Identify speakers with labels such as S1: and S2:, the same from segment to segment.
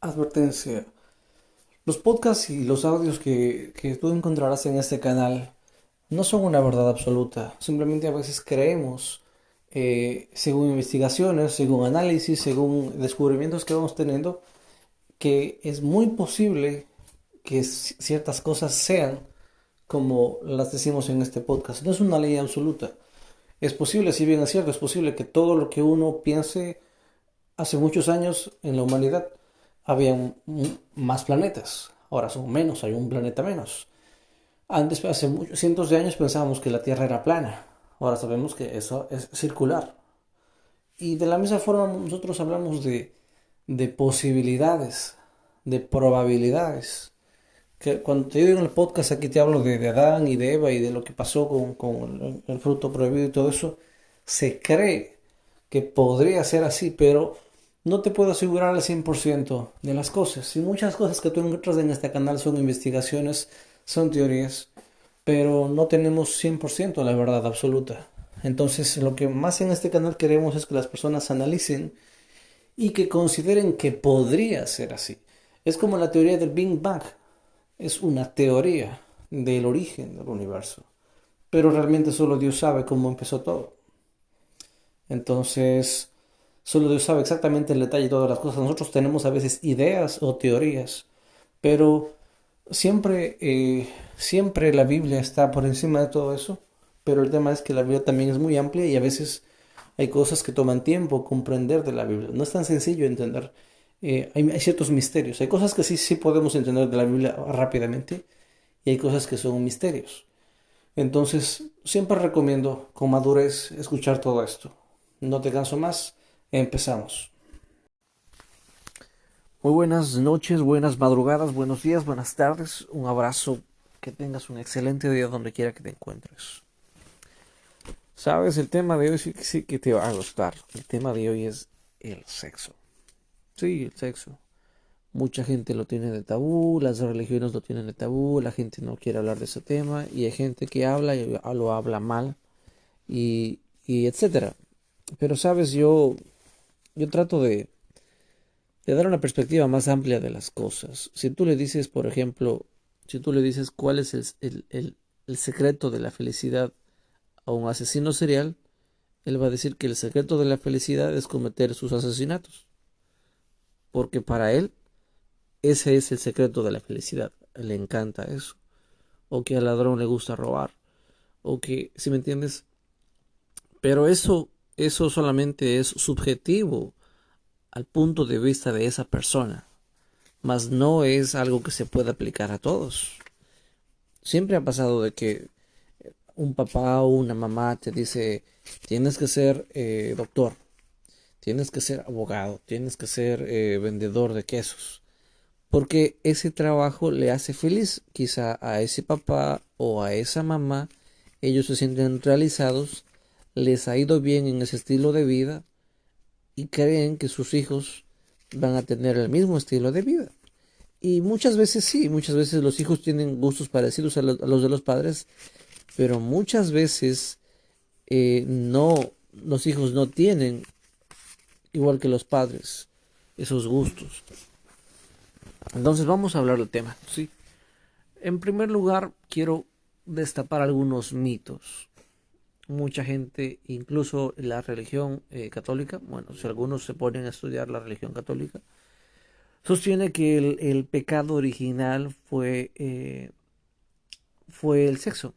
S1: Advertencia. Los podcasts y los audios que tú encontrarás en este canal no son una verdad absoluta. Simplemente a veces creemos, según investigaciones, según análisis, según descubrimientos que vamos teniendo, que es muy posible que ciertas cosas sean como las decimos en este podcast. No es una ley absoluta. Es posible, si bien es cierto, es posible que todo lo que uno piense hace muchos años en la humanidad había más planetas. Ahora son menos, hay un planeta menos. Antes, hace muchos cientos de años pensábamos que la Tierra era plana. Ahora sabemos que eso es circular. Y de la misma forma nosotros hablamos de posibilidades, de probabilidades. Que cuando te digo en el podcast aquí te hablo de Adán y de Eva y de lo que pasó con el fruto prohibido y todo eso, se cree que podría ser así, pero no te puedo asegurar al 100% de las cosas. Y muchas cosas que tú encuentras en este canal son investigaciones, son teorías, pero no tenemos 100% la verdad absoluta. Entonces, lo que más en este canal queremos es que las personas analicen y que consideren que podría ser así. Es como la teoría del Big Bang. Es una teoría del origen del universo. Pero realmente solo Dios sabe cómo empezó todo. Entonces, solo Dios sabe exactamente el detalle de todas las cosas. Nosotros tenemos a veces ideas o teorías, pero siempre la Biblia está por encima de todo eso. Pero el tema es que la Biblia también es muy amplia y a veces hay cosas que toman tiempo comprender de la Biblia. No es tan sencillo entender. Hay ciertos misterios. Hay cosas que sí podemos entender de la Biblia rápidamente y hay cosas que son misterios. Entonces, siempre recomiendo con madurez escuchar todo esto. No te canso más, empezamos. Muy buenas noches, buenas madrugadas, buenos días, buenas tardes. Un abrazo, que tengas un excelente día donde quiera que te encuentres. Sabes, el tema de hoy sí que te va a gustar. El tema de hoy es el sexo. Sí, el sexo. Mucha gente lo tiene de tabú, las religiones lo tienen de tabú, la gente no quiere hablar de ese tema y hay gente que habla y lo habla mal y etcétera. Pero sabes, yo trato de dar una perspectiva más amplia de las cosas. Si tú le dices, por ejemplo, si tú le dices cuál es el secreto de la felicidad a un asesino serial, él va a decir que el secreto de la felicidad es cometer sus asesinatos, porque para él ese es el secreto de la felicidad. Le encanta eso. O que al ladrón le gusta robar. O que, si me entiendes, pero eso solamente es subjetivo al punto de vista de esa persona, mas no es algo que se pueda aplicar a todos. Siempre ha pasado de que un papá o una mamá te dice, tienes que ser doctor, tienes que ser abogado, tienes que ser vendedor de quesos, porque ese trabajo le hace feliz quizá a ese papá o a esa mamá, ellos se sienten realizados, les ha ido bien en ese estilo de vida y creen que sus hijos van a tener el mismo estilo de vida. Y muchas veces sí, muchas veces los hijos tienen gustos parecidos a los de los padres, pero muchas veces no, los hijos no tienen, igual que los padres, esos gustos. Entonces vamos a hablar del tema, ¿sí? En primer lugar, quiero destapar algunos mitos. Mucha gente, incluso la religión católica, bueno, si algunos se ponen a estudiar la religión católica, sostiene que el pecado original fue el sexo,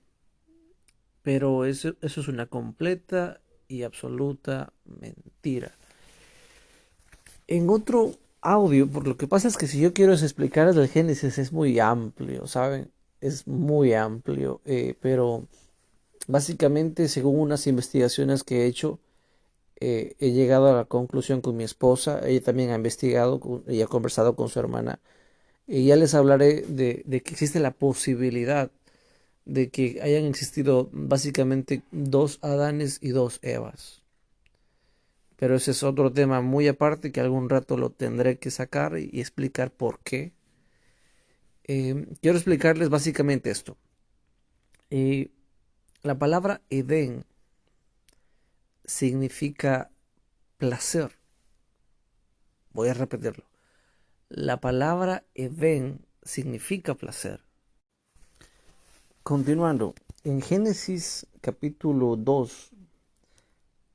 S1: pero eso es una completa y absoluta mentira. En otro audio, por lo que pasa es que si yo quiero explicar el Génesis es muy amplio, ¿saben? Es muy amplio, pero básicamente según unas investigaciones que he hecho, he llegado a la conclusión con mi esposa, ella también ha investigado, ella ha conversado con su hermana, y ya les hablaré de que existe la posibilidad de que hayan existido básicamente dos Adanes y dos Evas. Pero ese es otro tema muy aparte que algún rato lo tendré que sacar y explicar por qué. Quiero explicarles básicamente esto. Eh, la palabra Edén significa placer. Voy a repetirlo. La palabra Edén significa placer. Continuando, en Génesis capítulo 2,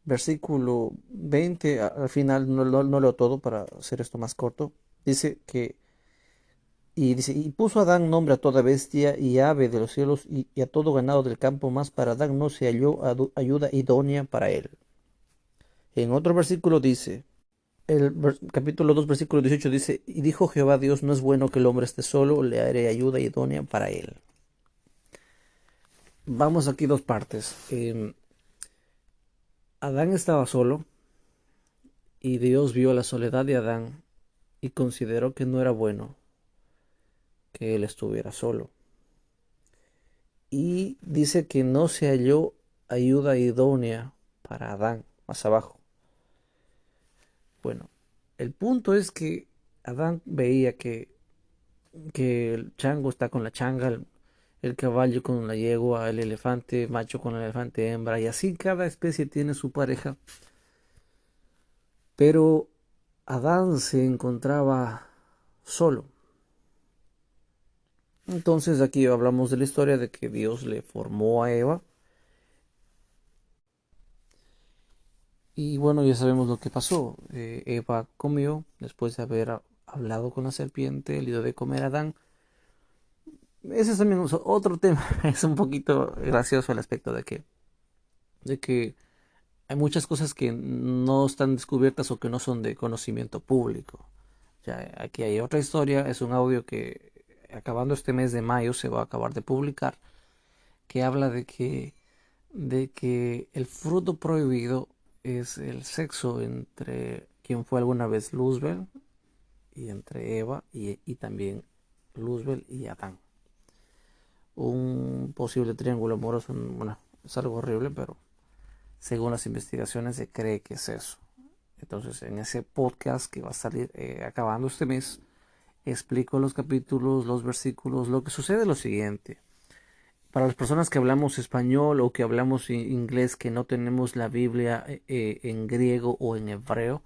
S1: versículo 20, al final no leo todo para hacer esto más corto, dice, y puso Adán nombre a toda bestia y ave de los cielos y a todo ganado del campo, más para Adán no se halló ayuda idónea para él. En otro versículo dice, capítulo 2, versículo 18 dice, y dijo Jehová Dios, no es bueno que el hombre esté solo, le haré ayuda idónea para él. Vamos aquí dos partes. Adán estaba solo y Dios vio la soledad de Adán y consideró que no era bueno que él estuviera solo. Y dice que no se halló ayuda idónea para Adán, más abajo. Bueno, el punto es que Adán veía que el chango está con la changa, el caballo con la yegua, el elefante macho con el elefante hembra, y así cada especie tiene su pareja. Pero Adán se encontraba solo. Entonces aquí hablamos de la historia de que Dios le formó a Eva. Y bueno, ya sabemos lo que pasó. Eva comió después de haber hablado con la serpiente, le dio de comer a Adán. Ese es también otro tema. Es un poquito gracioso el aspecto de que hay muchas cosas que no están descubiertas o que no son de conocimiento público. Ya, aquí hay otra historia, es un audio que acabando este mes de mayo se va a acabar de publicar, que habla de que el fruto prohibido es el sexo entre quien fue alguna vez Luzbel y entre Eva y también Luzbel y Adán. Un posible triángulo amoroso, bueno, es algo horrible, pero según las investigaciones se cree que es eso. Entonces, en ese podcast que va a salir acabando este mes, explico los capítulos, los versículos. Lo que sucede es lo siguiente. Para las personas que hablamos español o que hablamos inglés, que no tenemos la Biblia en griego o en hebreo,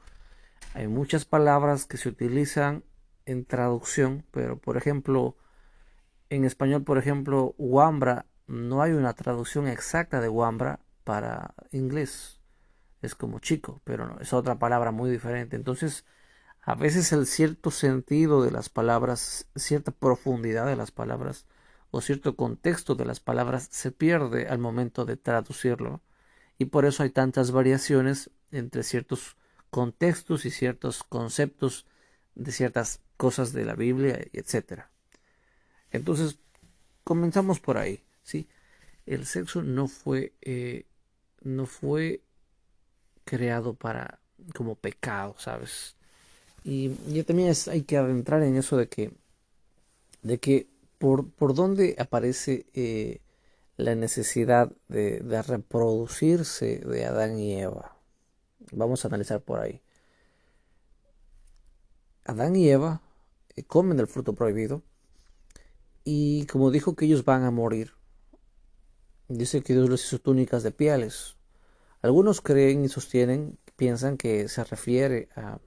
S1: hay muchas palabras que se utilizan en traducción, pero por ejemplo, en español, por ejemplo, Wambra, no hay una traducción exacta de Wambra para inglés. Es como chico, pero no, es otra palabra muy diferente. Entonces, a veces el cierto sentido de las palabras, cierta profundidad de las palabras o cierto contexto de las palabras se pierde al momento de traducirlo. Y por eso hay tantas variaciones entre ciertos contextos y ciertos conceptos de ciertas cosas de la Biblia, etcétera. Entonces, comenzamos por ahí, ¿sí? El sexo no fue creado como pecado, ¿sabes? Y también hay que adentrar en eso de que por dónde aparece la necesidad de reproducirse de Adán y Eva. Vamos a analizar por ahí. Adán y Eva comen del fruto prohibido y como dijo que ellos van a morir, dice que Dios les hizo túnicas de pieles. Algunos creen y sostienen, piensan que se refiere a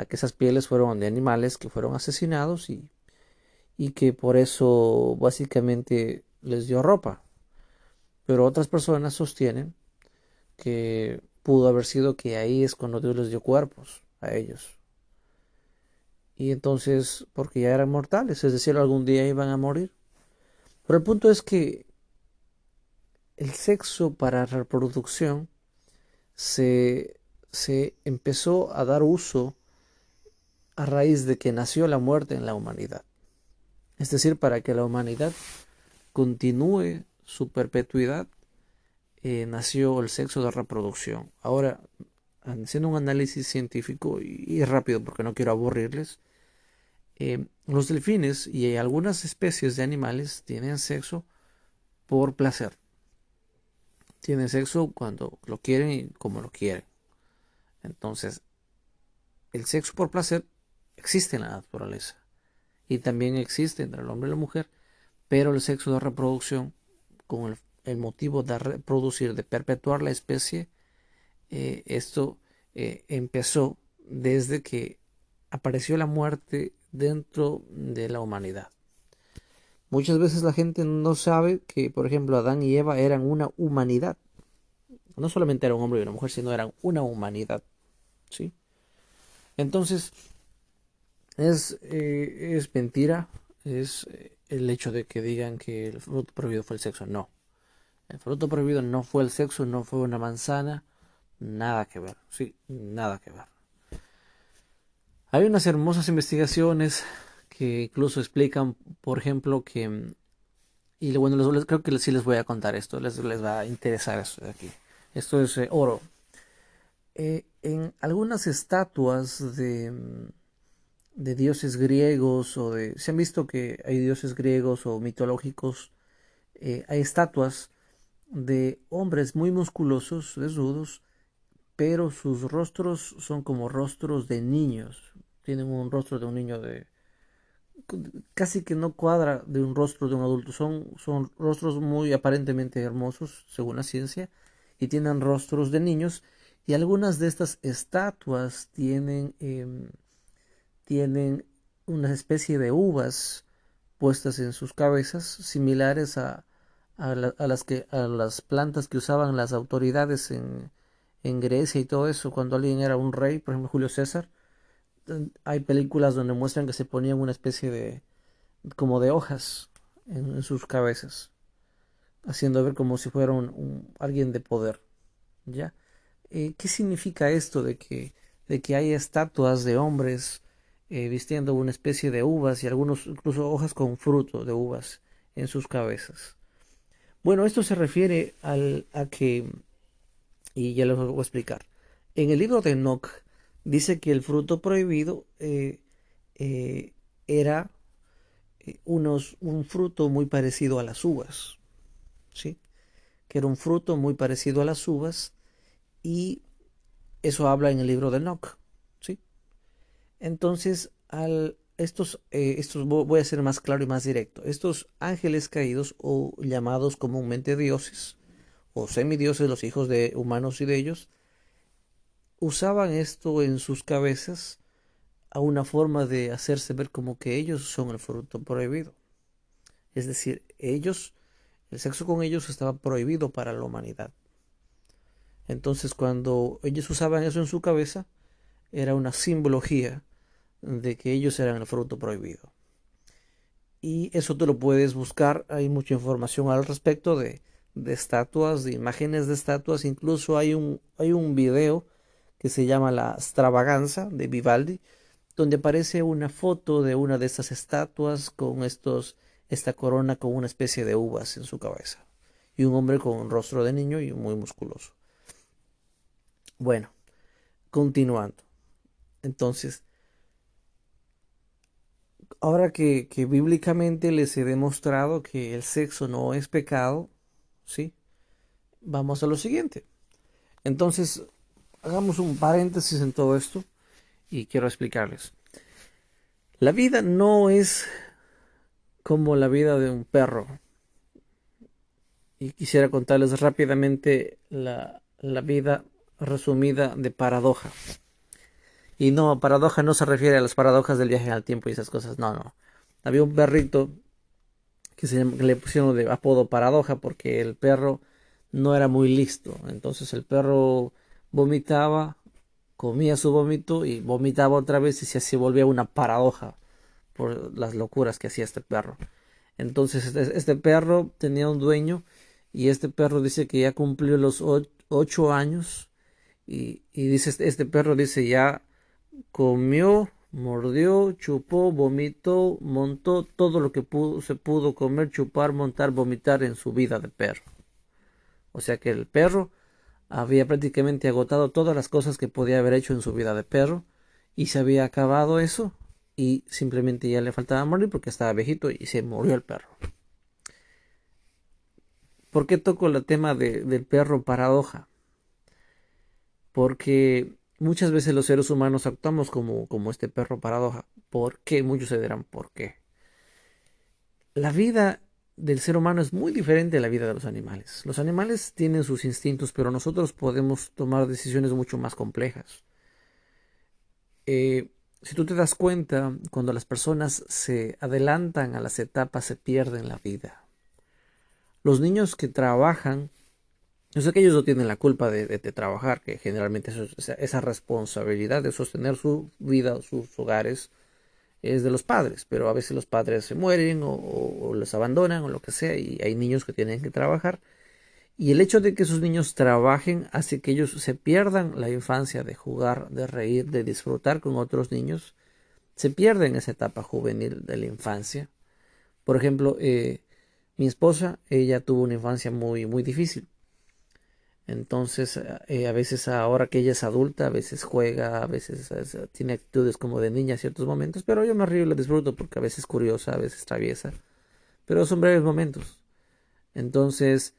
S1: que esas pieles fueron de animales que fueron asesinados y que por eso básicamente les dio ropa. Pero otras personas sostienen que pudo haber sido que ahí es cuando Dios les dio cuerpos a ellos. Y entonces, porque ya eran mortales, es decir, algún día iban a morir. Pero el punto es que el sexo para reproducción se, se empezó a dar uso a raíz de que nació la muerte en la humanidad. Es decir, para que la humanidad continúe su perpetuidad, nació el sexo de reproducción. Ahora, haciendo un análisis científico y rápido porque no quiero aburrirles, los delfines y algunas especies de animales tienen sexo por placer. Tienen sexo cuando lo quieren y como lo quieren. Entonces, el sexo por placer existe en la naturaleza y también existe entre el hombre y la mujer, pero el sexo de reproducción, con el motivo de reproducir, de perpetuar la especie, esto empezó desde que apareció la muerte dentro de la humanidad. Muchas veces la gente no sabe que, por ejemplo, Adán y Eva eran una humanidad. No solamente era un hombre y una mujer, sino eran una humanidad, ¿sí? Entonces, es mentira, es el hecho de que digan que el fruto prohibido fue el sexo. No, el fruto prohibido no fue el sexo, no fue una manzana, nada que ver, sí, nada que ver. Hay unas hermosas investigaciones que incluso explican, por ejemplo, que, y bueno, creo que sí les voy a contar esto, les va a interesar esto de aquí. Esto es oro. En algunas estatuas de dioses griegos se han visto que hay dioses griegos o mitológicos, hay estatuas de hombres muy musculosos, desnudos, pero sus rostros son como rostros de niños. Tienen un rostro de un niño casi que no cuadra de un rostro de un adulto. Son rostros muy aparentemente hermosos, según la ciencia, y tienen rostros de niños. Y algunas de estas estatuas tienen una especie de uvas puestas en sus cabezas, similares a las plantas que usaban las autoridades en Grecia y todo eso, cuando alguien era un rey, por ejemplo Julio César. Hay películas donde muestran que se ponían una especie como de hojas en sus cabezas, haciendo ver como si fuera alguien de poder, ¿ya? ¿Qué significa esto de que hay estatuas de hombres vistiendo una especie de uvas y algunos incluso hojas con fruto de uvas en sus cabezas? Bueno, esto se refiere a que, y ya lo voy a explicar, en el libro de Enoch dice que el fruto prohibido eh, era un fruto muy parecido a las uvas, ¿sí? Que era un fruto muy parecido a las uvas y eso habla en el libro de Enoch, ¿sí? Entonces, voy a ser más claro y más directo. Estos ángeles caídos o llamados comúnmente dioses o semidioses, los hijos de humanos y de ellos, usaban esto en sus cabezas a una forma de hacerse ver como que ellos son el fruto prohibido. Es decir, el sexo con ellos estaba prohibido para la humanidad. Entonces, cuando ellos usaban eso en su cabeza, era una simbología de que ellos eran el fruto prohibido. Y eso te lo puedes buscar, hay mucha información al respecto de estatuas, de imágenes de estatuas, incluso hay un video que se llama La Extravaganza de Vivaldi, donde aparece una foto de una de estas estatuas con esta corona con una especie de uvas en su cabeza, y un hombre con un rostro de niño y muy musculoso. Bueno, continuando. Entonces, ahora que bíblicamente les he demostrado que el sexo no es pecado, ¿sí? Vamos a lo siguiente. Entonces, hagamos un paréntesis en todo esto y quiero explicarles. La vida no es como la vida de un perro. Y quisiera contarles rápidamente la vida resumida de Paradoja. Y no, Paradoja no se refiere a las paradojas del viaje al tiempo y esas cosas, no, no. Había un perrito que le pusieron de apodo Paradoja porque el perro no era muy listo. Entonces el perro vomitaba, comía su vómito y vomitaba otra vez y se volvía una paradoja por las locuras que hacía este perro. Entonces este perro tenía un dueño y este perro dice que ya cumplió los 8 años y dice este perro dice ya comió, mordió, chupó, vomitó, montó todo lo que se pudo comer, chupar, montar, vomitar en su vida de perro. O sea que el perro había prácticamente agotado todas las cosas que podía haber hecho en su vida de perro y se había acabado eso y simplemente ya le faltaba morir porque estaba viejito y se murió el perro. ¿Por qué toco el tema del perro paradoja? Porque muchas veces los seres humanos actuamos como este perro paradoja. ¿Por qué? Muchos se dirán, ¿por qué? La vida del ser humano es muy diferente a la vida de los animales. Los animales tienen sus instintos, pero nosotros podemos tomar decisiones mucho más complejas. Si tú te das cuenta, cuando las personas se adelantan a las etapas, se pierden la vida. Los niños que trabajan, yo sé que ellos no tienen la culpa de trabajar, que generalmente esa responsabilidad de sostener su vida, sus hogares, es de los padres, pero a veces los padres se mueren o los abandonan o lo que sea, y hay niños que tienen que trabajar. Y el hecho de que esos niños trabajen hace que ellos se pierdan la infancia de jugar, de reír, de disfrutar con otros niños. Se pierden esa etapa juvenil de la infancia. Por ejemplo, mi esposa, ella tuvo una infancia muy, muy difícil. Entonces, a veces ahora que ella es adulta, a veces juega, a veces tiene actitudes como de niña en ciertos momentos, pero yo me río y la disfruto porque a veces es curiosa, a veces traviesa, pero son breves momentos. Entonces,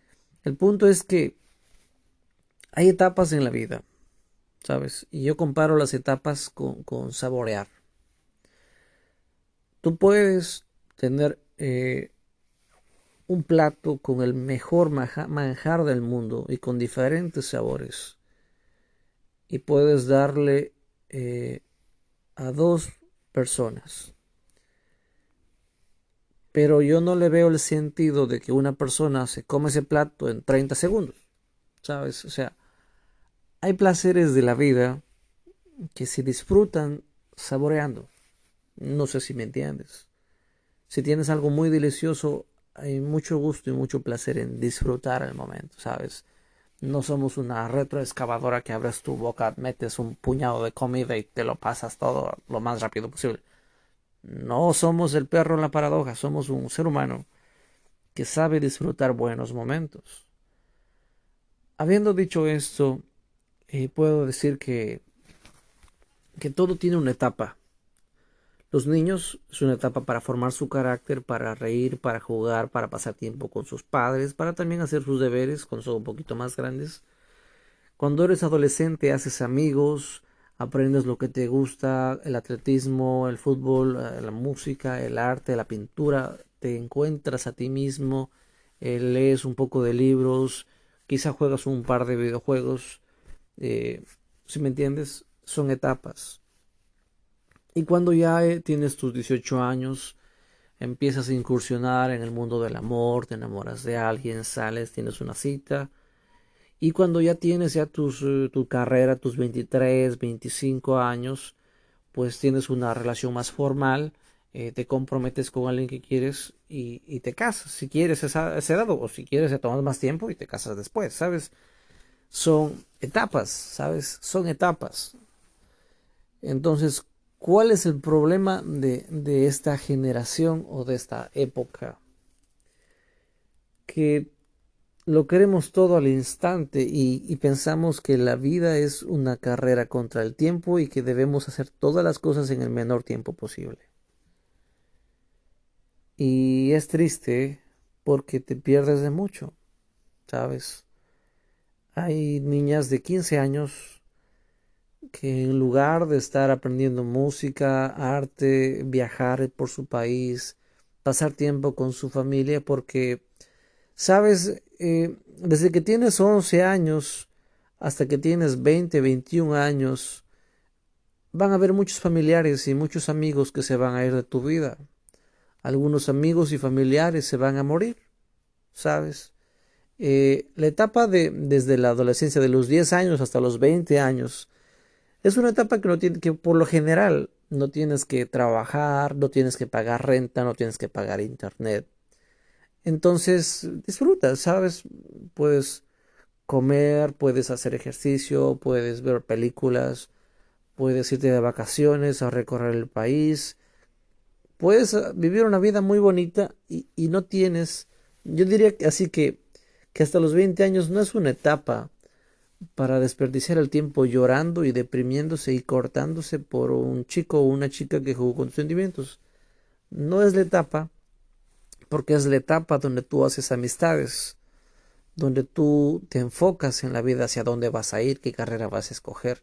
S1: el punto es que hay etapas en la vida, ¿sabes? Y yo comparo las etapas con saborear. Tú puedes tener un plato con el mejor manjar del mundo y con diferentes sabores. Y puedes darle a dos personas. Pero yo no le veo el sentido de que una persona se come ese plato en 30 segundos. ¿Sabes? O sea, hay placeres de la vida que se disfrutan saboreando. No sé si me entiendes. Si tienes algo muy delicioso, hay mucho gusto y mucho placer en disfrutar el momento, ¿sabes? No somos una retroexcavadora que abres tu boca, metes un puñado de comida y te lo pasas todo lo más rápido posible. No somos el perro en la paradoja, somos un ser humano que sabe disfrutar buenos momentos. Habiendo dicho esto, puedo decir que todo tiene una etapa. Los niños es una etapa para formar su carácter, para reír, para jugar, para pasar tiempo con sus padres, para también hacer sus deberes cuando son un poquito más grandes. Cuando eres adolescente haces amigos, aprendes lo que te gusta, el atletismo, el fútbol, la música, el arte, la pintura, te encuentras a ti mismo, lees un poco de libros, quizá juegas un par de videojuegos, eh, si me entiendes, son etapas. Y cuando ya tienes tus 18 años, empiezas a incursionar en el mundo del amor, te enamoras de alguien, sales, tienes una cita. Y cuando ya tienes ya tu carrera, tus 23, 25 años, pues tienes una relación más formal, te comprometes con alguien que quieres y te casas. Si quieres esa edad o si quieres te tomas más tiempo y te casas después, ¿sabes? Son etapas, ¿sabes? Son etapas. Entonces, ¿cuál es el problema de esta generación o de esta época? Que lo queremos todo al instante y pensamos que la vida es una carrera contra el tiempo y que debemos hacer todas las cosas en el menor tiempo posible. Y es triste porque te pierdes de mucho, ¿sabes? Hay niñas de 15 años que en lugar de estar aprendiendo música, arte, viajar por su país, pasar tiempo con su familia, porque, sabes, desde que tienes 11 años hasta que tienes 20, 21 años, van a haber muchos familiares y muchos amigos que se van a ir de tu vida. Algunos amigos y familiares se van a morir, ¿sabes? La etapa desde la adolescencia, de los 10 años hasta los 20 años, es una etapa que, no tiene, que por lo general no tienes que trabajar, no tienes que pagar renta, no tienes que pagar internet. Entonces disfrutas, ¿sabes? Puedes comer, puedes hacer ejercicio, puedes ver películas, puedes irte de vacaciones a recorrer el país, puedes vivir una vida muy bonita y no tienes, yo diría que así que hasta los 20 años no es una etapa para desperdiciar el tiempo llorando y deprimiéndose y cortándose por un chico o una chica que jugó con tus sentimientos. No es la etapa, porque es la etapa donde tú haces amistades, donde tú te enfocas en la vida hacia dónde vas a ir, qué carrera vas a escoger.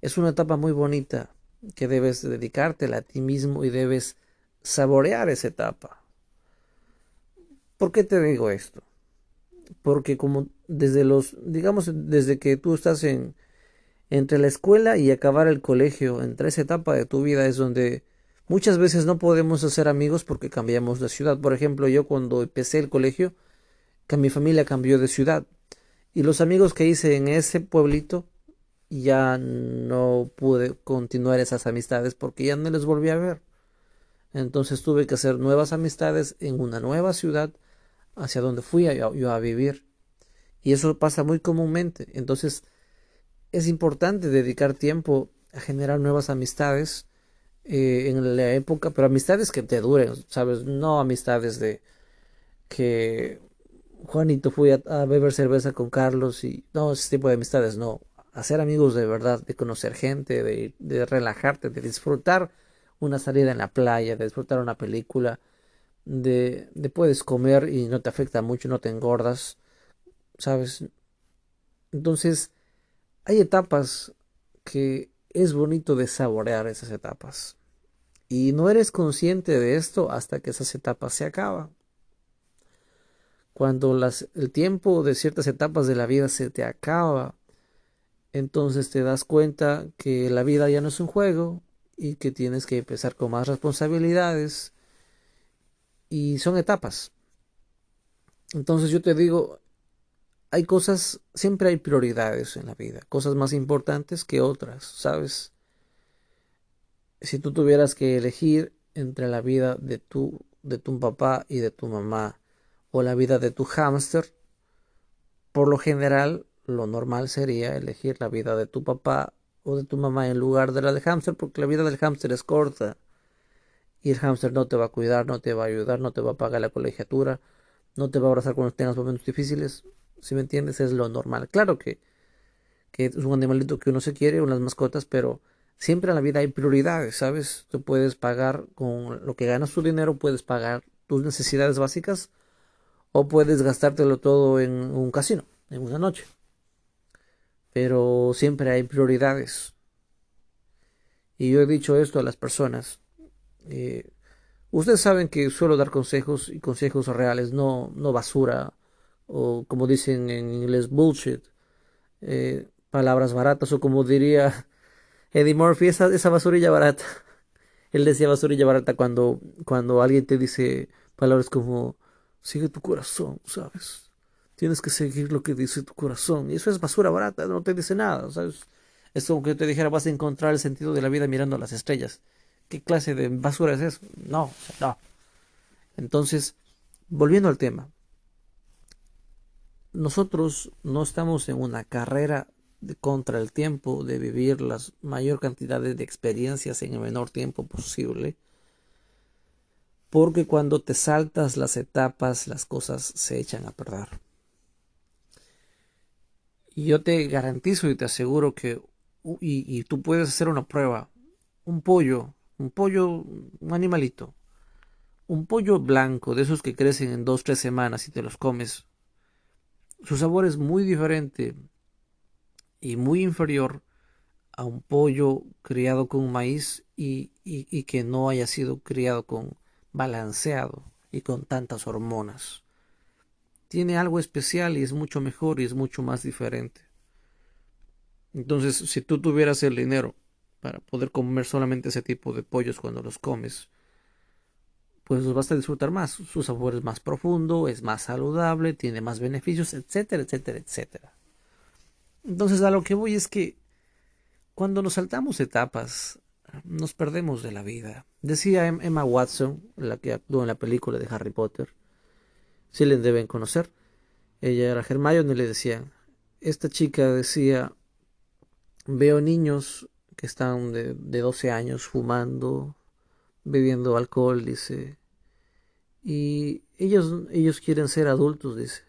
S1: Es una etapa muy bonita que debes dedicártela a ti mismo y debes saborear esa etapa. ¿Por qué te digo esto? Porque como desde los, digamos, desde que tú estás Entre la escuela y acabar el colegio, entre esa etapa de tu vida es donde muchas veces no podemos hacer amigos porque cambiamos de ciudad. Por ejemplo, yo cuando empecé el colegio, que mi familia cambió de ciudad y los amigos que hice en ese pueblito ya no pude continuar esas amistades porque ya no les volví a ver. Entonces tuve que hacer nuevas amistades en una nueva ciudad hacia donde fui yo a vivir. Y eso pasa muy comúnmente. Entonces es importante dedicar tiempo a generar nuevas amistades en la época, pero amistades que te duren, ¿sabes? No amistades de que Juanito fui a beber cerveza con Carlos y no, ese tipo de amistades, no. Hacer amigos de verdad, de conocer gente, de relajarte, de disfrutar una salida en la playa, de disfrutar una película, de puedes comer y no te afecta mucho, no te engordas, ¿sabes? Entonces, hay etapas que es bonito de saborear esas etapas. Y no eres consciente de esto hasta que esas etapas se acaban. Cuando el tiempo de ciertas etapas de la vida se te acaba, entonces te das cuenta que la vida ya no es un juego y que tienes que empezar con más responsabilidades y son etapas. Entonces yo te digo, hay cosas, siempre hay prioridades en la vida, cosas más importantes que otras, ¿sabes? Si tú tuvieras que elegir entre la vida de tu papá y de tu mamá o la vida de tu hámster, por lo general, lo normal sería elegir la vida de tu papá o de tu mamá en lugar de la del hámster, porque la vida del hámster es corta y el hámster no te va a cuidar, no te va a ayudar, no te va a pagar la colegiatura, no te va a abrazar cuando tengas momentos difíciles. Si me entiendes, es lo normal. Claro que es un animalito que uno se quiere, unas mascotas, pero siempre en la vida hay prioridades, ¿sabes? Tú puedes pagar con lo que ganas tu dinero, puedes pagar tus necesidades básicas o puedes gastártelo todo en un casino, en una noche. Pero siempre hay prioridades. Y yo he dicho esto a las personas. eh, Ustedes saben que suelo dar consejos y consejos reales, no basura o como dicen en inglés bullshit, palabras baratas o como diría Eddie Murphy, esa basurilla barata. Él decía basurilla barata cuando alguien te dice palabras como sigue tu corazón, ¿sabes? Tienes que seguir lo que dice tu corazón. Y eso es basura barata, no te dice nada, ¿sabes? Es como que yo te dijera vas a encontrar el sentido de la vida mirando las estrellas. ¿Qué clase de basura es eso? No, o sea, no. Entonces, volviendo al tema, nosotros no estamos en una carrera contra el tiempo de vivir las mayor cantidades de experiencias en el menor tiempo posible, porque cuando te saltas las etapas, las cosas se echan a perder. Y yo te garantizo y te aseguro que, y tú puedes hacer una prueba, un pollo, un animalito, un pollo blanco, de esos que crecen en 2, 3 semanas y te los comes, su sabor es muy diferente y muy inferior a un pollo criado con maíz y que no haya sido criado con balanceado y con tantas hormonas. Tiene algo especial y es mucho mejor y es mucho más diferente. Entonces, si tú tuvieras el dinero para poder comer solamente ese tipo de pollos cuando los comes, pues los vas a disfrutar más. Su sabor es más profundo, es más saludable, tiene más beneficios, etcétera, etcétera, etcétera. Entonces, a lo que voy es que cuando nos saltamos etapas, nos perdemos de la vida. Decía Emma Watson, la que actuó en la película de Harry Potter, si le deben conocer. Ella era Hermione y le decían, esta chica decía, veo niños que están de 12 años fumando, bebiendo alcohol, dice, y ellos quieren ser adultos, dice,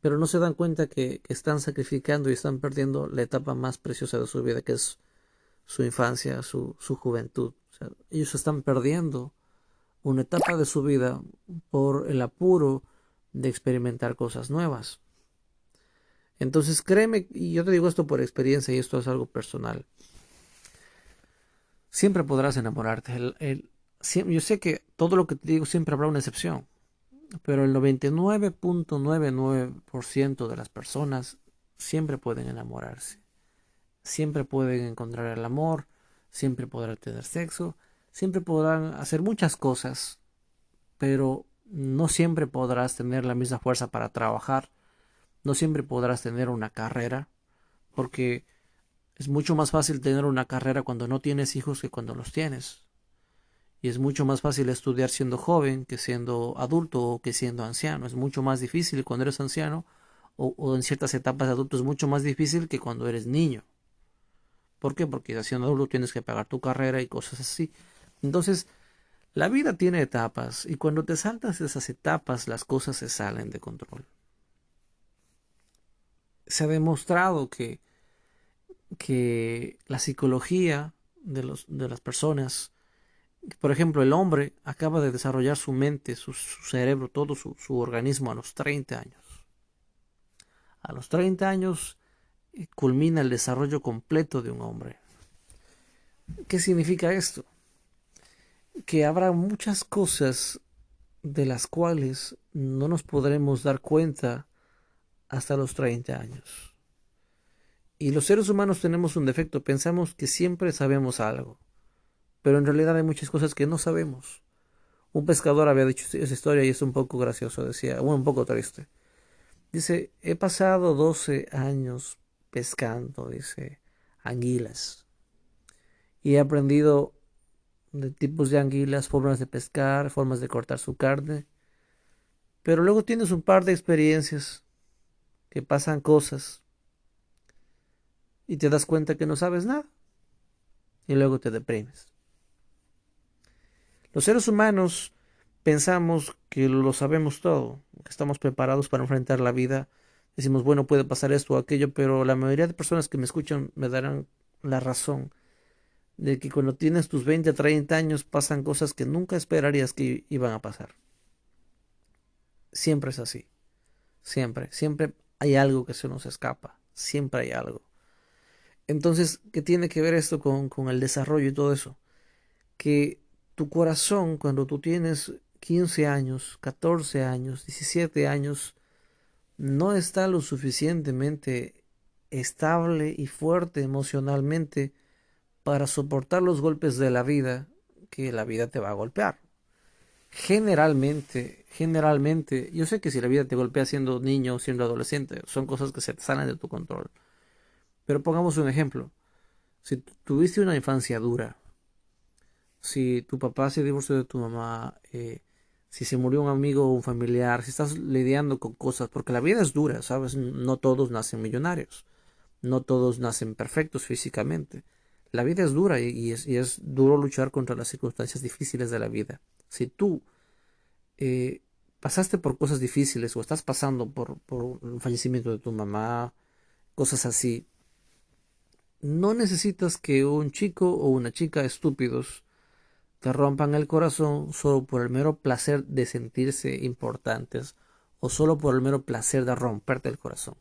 S1: pero no se dan cuenta que están sacrificando y están perdiendo la etapa más preciosa de su vida, que es su infancia, su juventud. O sea, ellos están perdiendo una etapa de su vida por el apuro de experimentar cosas nuevas. Entonces créeme, y yo te digo esto por experiencia y esto es algo personal, siempre podrás enamorarte. Yo sé que todo lo que te digo siempre habrá una excepción, pero el 99.99% de las personas siempre pueden enamorarse. siempre pueden encontrar el amor, siempre podrán tener sexo, siempre podrán hacer muchas cosas, pero no siempre podrás tener la misma fuerza para trabajar, no siempre podrás tener una carrera, porque es mucho más fácil tener una carrera cuando no tienes hijos que cuando los tienes. Y es mucho más fácil estudiar siendo joven que siendo adulto o que siendo anciano. Es mucho más difícil cuando eres anciano o en ciertas etapas de adulto es mucho más difícil que cuando eres niño. ¿Por qué? Porque siendo adulto tienes que pagar tu carrera y cosas así. Entonces, la vida tiene etapas y cuando te saltas esas etapas las cosas se salen de control. Se ha demostrado que la psicología de las personas, por ejemplo, el hombre acaba de desarrollar su mente, su cerebro, todo su organismo a los 30 años. A los 30 años culmina el desarrollo completo de un hombre. ¿Qué significa esto? Que habrá muchas cosas de las cuales no nos podremos dar cuenta hasta los 30 años. Y los seres humanos tenemos un defecto, pensamos que siempre sabemos algo, pero en realidad hay muchas cosas que no sabemos. Un pescador había dicho esa historia y es un poco gracioso, decía, bueno, un poco triste. Dice, he pasado 12 años pescando, dice, anguilas. Y he aprendido de tipos de anguilas, formas de pescar, formas de cortar su carne. Pero luego tienes un par de experiencias que pasan cosas y te das cuenta que no sabes nada y luego te deprimes. Los seres humanos pensamos que lo sabemos todo, que estamos preparados para enfrentar la vida. Decimos, bueno, puede pasar esto o aquello, pero la mayoría de personas que me escuchan me darán la razón de que cuando tienes tus 20 a 30 años pasan cosas que nunca esperarías que iban a pasar. Siempre es así. Siempre. Siempre hay algo que se nos escapa. Siempre hay algo. Entonces, ¿qué tiene que ver esto con el desarrollo y todo eso? Que tu corazón, cuando tú tienes 15 años, 14 años, 17 años, no está lo suficientemente estable y fuerte emocionalmente para soportar los golpes de la vida que la vida te va a golpear. Generalmente, yo sé que si la vida te golpea siendo niño o siendo adolescente, son cosas que se te salen de tu control. Pero pongamos un ejemplo. Si tuviste una infancia dura, si tu papá se divorció de tu mamá, si se murió un amigo o un familiar, si estás lidiando con cosas, porque la vida es dura, ¿sabes? No todos nacen millonarios, no todos nacen perfectos físicamente. La vida es dura y es duro luchar contra las circunstancias difíciles de la vida. Si tú eh, pasaste por cosas difíciles o estás pasando por un fallecimiento de tu mamá, cosas así, no necesitas que un chico o una chica estúpidos te rompan el corazón solo por el mero placer de sentirse importantes o solo por el mero placer de romperte el corazón,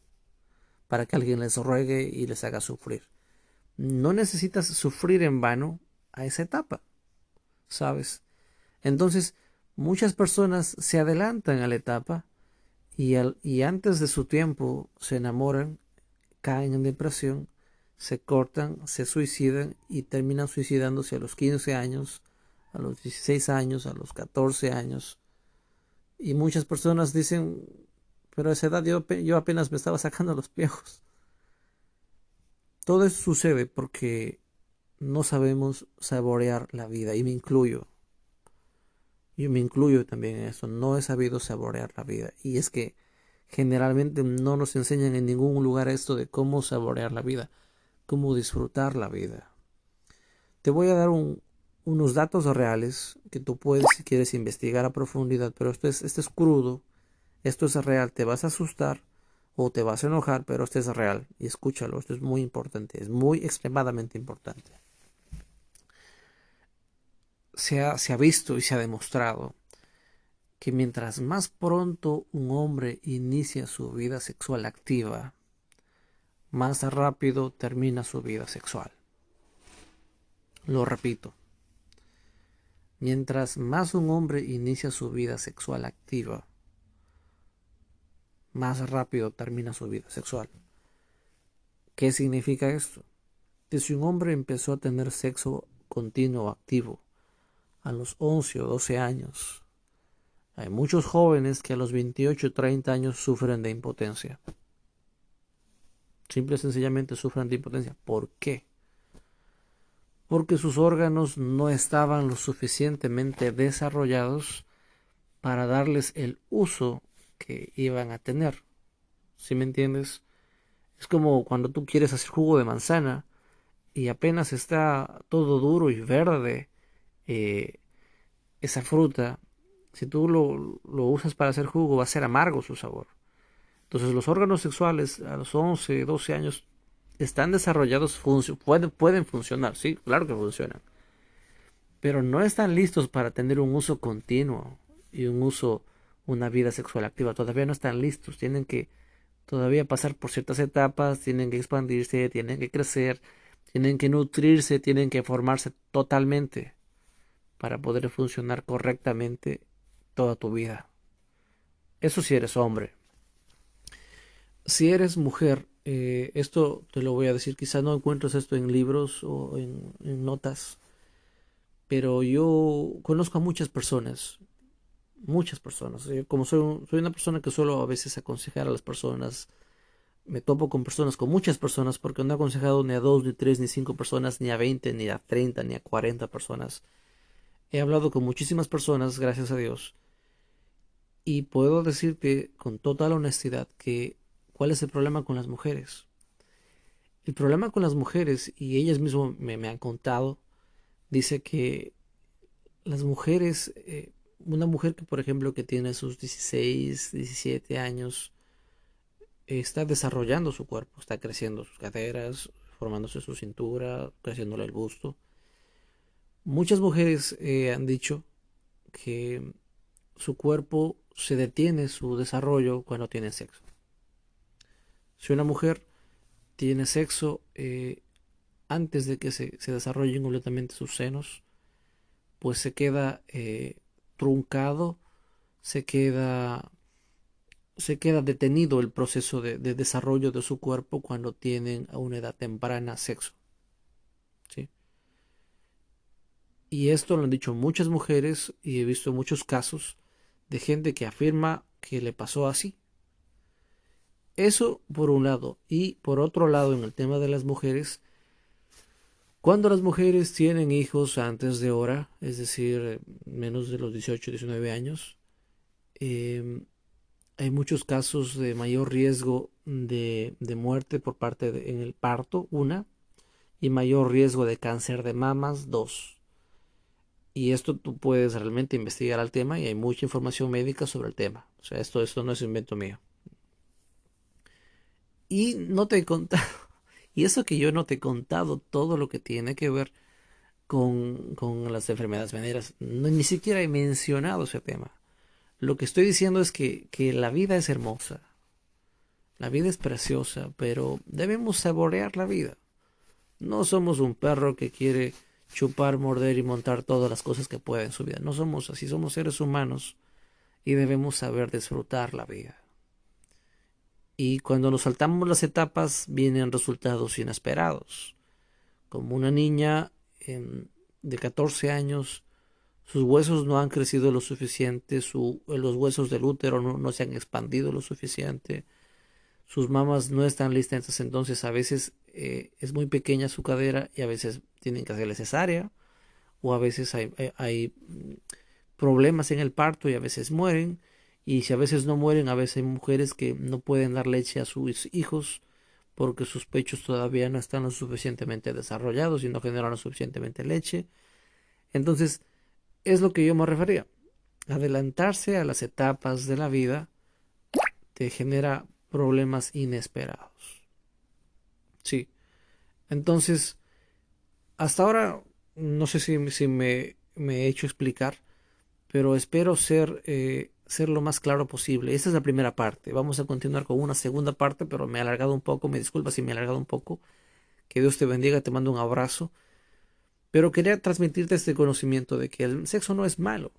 S1: para que alguien les ruegue y les haga sufrir. No necesitas sufrir en vano a esa etapa, ¿sabes? Entonces, muchas personas se adelantan a la etapa y antes de su tiempo se enamoran, caen en depresión, se cortan, se suicidan y terminan suicidándose a los 15 años, a los 16 años, a los 14 años. Y muchas personas dicen, pero a esa edad yo apenas me estaba sacando los piojos. Todo eso sucede porque no sabemos saborear la vida y me incluyo. Yo me incluyo también en eso. No he sabido saborear la vida. Y es que generalmente no nos enseñan en ningún lugar esto de cómo saborear la vida, cómo disfrutar la vida. Te voy a dar unos datos reales que tú puedes, si quieres, investigar a profundidad, pero esto es crudo, esto es real, te vas a asustar o te vas a enojar, pero esto es real y escúchalo, esto es muy importante, es muy extremadamente importante. Se ha visto y se ha demostrado que mientras más pronto un hombre inicia su vida sexual activa, más rápido termina su vida sexual. Lo repito, mientras más un hombre inicia su vida sexual activa, más rápido termina su vida sexual. ¿Qué significa esto? que si un hombre empezó a tener sexo continuo activo a los 11 o 12 años, hay muchos jóvenes que a los 28 o 30 años sufren de impotencia. Simple y sencillamente sufren de impotencia. ¿Por qué? Porque sus órganos no estaban lo suficientemente desarrollados para darles el uso que iban a tener. ¿Sí me entiendes? Es como cuando tú quieres hacer jugo de manzana y apenas está todo duro y verde eh, esa fruta. Si tú lo usas para hacer jugo, va a ser amargo su sabor. Entonces los órganos sexuales a los 11, 12 años están desarrollados, pueden funcionar, sí, claro que funcionan, pero no están listos para tener un uso continuo y una vida sexual activa. Todavía no están listos, tienen que todavía pasar por ciertas etapas, tienen que expandirse, tienen que crecer, tienen que nutrirse, tienen que formarse totalmente para poder funcionar correctamente toda tu vida. Eso si eres hombre. Si eres mujer, esto te lo voy a decir, quizás no encuentres esto en libros o en notas, pero yo conozco a muchas personas. Como soy una persona que suelo a veces aconsejar a las personas, me topo con personas, con muchas personas, porque no he aconsejado ni a dos, ni tres, ni cinco personas, ni a 20, ni a 30, ni a 40 personas. He hablado con muchísimas personas, gracias a Dios, y puedo decirte con total honestidad que cuál es el problema con las mujeres. El problema con las mujeres, y ellas mismas me han contado, dice que las mujeres, una mujer que por ejemplo que tiene sus 16, 17 años, está desarrollando su cuerpo, está creciendo sus caderas, formándose su cintura, creciéndole el busto. Muchas mujeres han dicho que su cuerpo se detiene su desarrollo cuando tiene sexo. Si una mujer tiene sexo antes de que se desarrollen completamente sus senos, pues se queda truncado, se queda, se queda detenido el proceso de desarrollo de su cuerpo cuando tienen a una edad temprana sexo. ¿Sí? Y esto lo han dicho muchas mujeres y he visto muchos casos de gente que afirma que le pasó así. Eso por un lado. Y por otro lado, en el tema de las mujeres, cuando las mujeres tienen hijos antes de hora, es decir, menos de los 18, 19 años, eh, hay muchos casos de mayor riesgo de muerte por en el parto, una, y mayor riesgo de cáncer de mamas, dos. Y esto tú puedes realmente investigar al tema y hay mucha información médica sobre el tema. O sea, esto no es invento mío. Y no te he contado, y eso que yo no te he contado todo lo que tiene que ver con las enfermedades venéreas, ni siquiera he mencionado ese tema. Lo que estoy diciendo es que la vida es hermosa, la vida es preciosa, pero debemos saborear la vida. No somos un perro que quiere chupar, morder y montar todas las cosas que puede en su vida. No somos así, somos seres humanos y debemos saber disfrutar la vida. Y cuando nos saltamos las etapas vienen resultados inesperados. Como una niña de 14 años, sus huesos no han crecido lo suficiente, los huesos del útero no se han expandido lo suficiente, sus mamas no están listas, entonces a veces es muy pequeña su cadera y a veces tienen que hacerle cesárea, o a veces hay problemas en el parto y a veces mueren, y si a veces no mueren, a veces hay mujeres que no pueden dar leche a sus hijos porque sus pechos todavía no están lo suficientemente desarrollados y no generan lo suficientemente leche. Entonces, es lo que yo me refería. Adelantarse a las etapas de la vida te genera problemas inesperados. Sí. Entonces, hasta ahora, no sé si me he hecho explicar, pero espero ser lo más claro posible. Esta es la primera parte. Vamos a continuar con una segunda parte, pero me he alargado un poco. Me disculpas si me he alargado un poco. Que Dios te bendiga, te mando un abrazo. Pero quería transmitirte este conocimiento de que el sexo no es malo.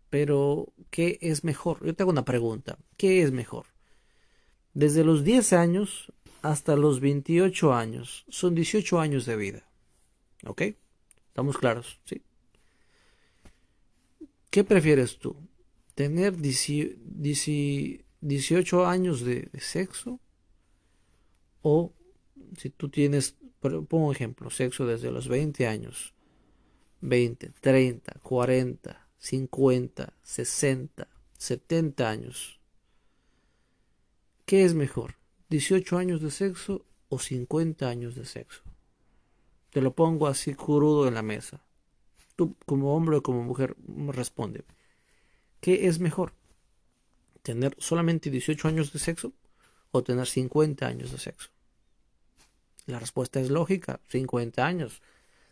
S1: Pero, ¿qué es mejor? Yo te hago una pregunta. ¿Qué es mejor? ¿Desde los 10 años hasta los 28 años. Son 18 años de vida. ¿Ok? ¿Estamos claros? ¿Sí? ¿Qué prefieres tú? ¿Tener 18 años de sexo? O si tú tienes, pongo un ejemplo, sexo desde los 20 años, 20, 30, 40, 50, 60, 70 años. ¿Qué es mejor? ¿18 años de sexo o 50 años de sexo? Te lo pongo así crudo en la mesa. Tú como hombre o como mujer responde. ¿Qué es mejor? ¿Tener solamente 18 años de sexo o tener 50 años de sexo? La respuesta es lógica, 50 años.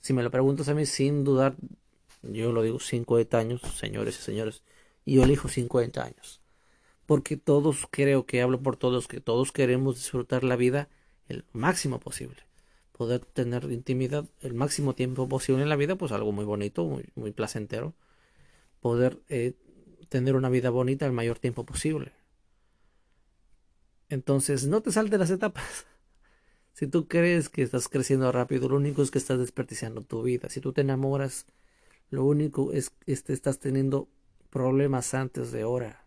S1: Si me lo preguntas a mí sin dudar, yo lo digo 50 años, señores y señores, y yo elijo 50 años. Porque todos, creo que hablo por todos, que todos queremos disfrutar la vida el máximo posible. Poder tener intimidad el máximo tiempo posible en la vida, pues algo muy bonito, muy placentero. Poder tener una vida bonita el mayor tiempo posible. Entonces, no te saltes las etapas. Si tú crees que estás creciendo rápido, lo único es que estás desperdiciando tu vida. Si tú te enamoras, lo único es que estás teniendo problemas antes de hora.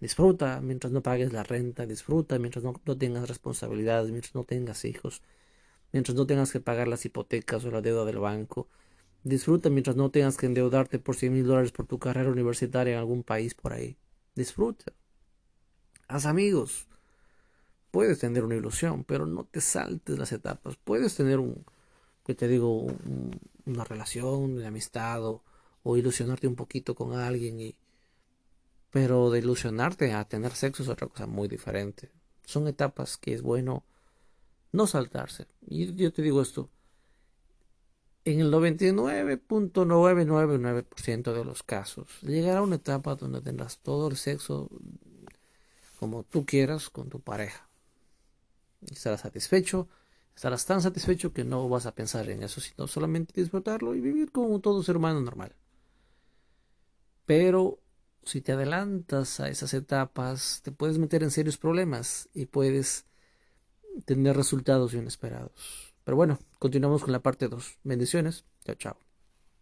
S1: Disfruta mientras no pagues la renta, disfruta mientras no tengas responsabilidades, mientras no tengas hijos, mientras no tengas que pagar las hipotecas o la deuda del banco. Disfruta mientras no tengas que endeudarte por $100,000 por tu carrera universitaria en algún país por ahí. Disfruta. Haz amigos. Puedes tener una ilusión, pero no te saltes las etapas. Puedes tener que te digo, una relación de amistad o ilusionarte un poquito con alguien, pero de ilusionarte a tener sexo es otra cosa muy diferente. Son etapas que es bueno no saltarse. Y yo te digo esto, en el 99.999% de los casos, llegará una etapa donde tendrás todo el sexo como tú quieras con tu pareja. Y estarás tan satisfecho que no vas a pensar en eso, sino solamente disfrutarlo y vivir como todo ser humano normal. Pero si te adelantas a esas etapas, te puedes meter en serios problemas y puedes tener resultados inesperados. Pero bueno, continuamos con la parte 2. Bendiciones. Chao, chao.